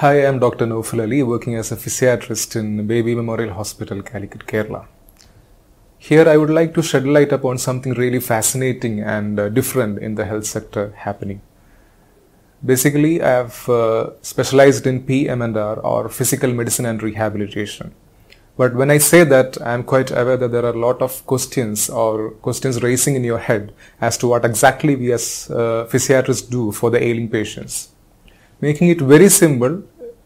Hi, I'm Dr. Naufal Ali, working as a physiatrist in Baby Memorial Hospital, Calicut, Kerala. Here I would like to shed light upon something really fascinating and different in the health sector happening. Basically, I have specialized in PM&R or physical medicine and rehabilitation. But when I say that, I am quite aware that there are a lot of questions raising in your head as to what exactly we as physiatrists do for the ailing patients. Making it very simple,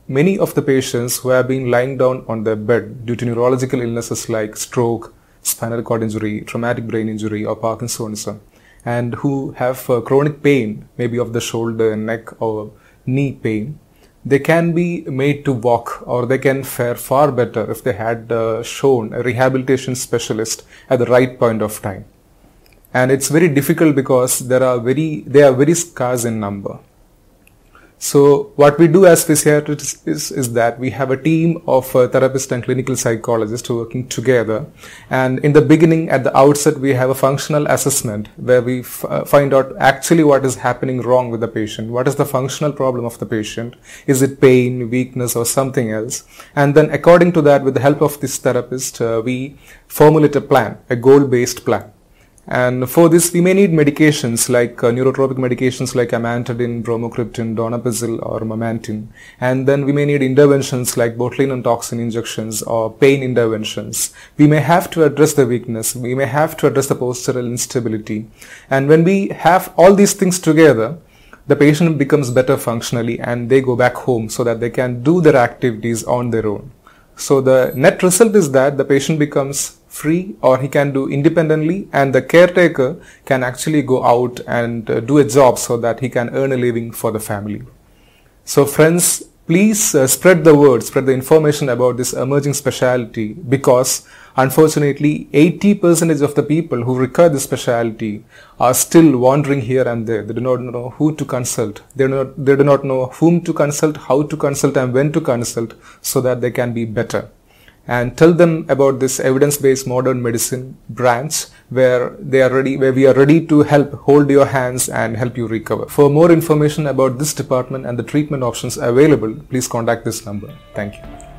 many of the patients who have been lying down on their bed due to neurological illnesses like stroke, spinal cord injury, traumatic brain injury or Parkinsonism, and who have chronic pain, maybe of the shoulder, neck or knee pain, they can be made to walk or they can fare far better if they had shown a rehabilitation specialist at the right point of time. And it's very difficult because they are very scarce in number. So what we do as physiatrists is that we have a team of therapists and clinical psychologists working together, and in the beginning, at the outset, we have a functional assessment where we find out actually what is happening wrong with the patient, what is the functional problem of the patient, is it pain, weakness or something else, and then according to that, with the help of this therapist, we formulate a plan, a goal-based plan. And for this, we may need medications like neurotropic medications like amantadine, bromocriptine, donepezil or memantine. And then we may need interventions like botulinum toxin injections or pain interventions. We may have to address the weakness. We may have to address the postural instability. And when we have all these things together, the patient becomes better functionally and they go back home so that they can do their activities on their own. So the net result is that the patient becomes free or he can do independently, and the caretaker can actually go out and do a job so that he can earn a living for the family. So friends, please spread the word, spread the information about this emerging specialty, because unfortunately 80% of the people who require this specialty are still wandering here and there. They do not know who to consult. They do not know whom to consult, how to consult and when to consult so that they can be better. And tell them about this evidence-based modern medicine branch where we are ready to help hold your hands and help you recover. For more information about this department and the treatment options available, please contact this number. Thank you.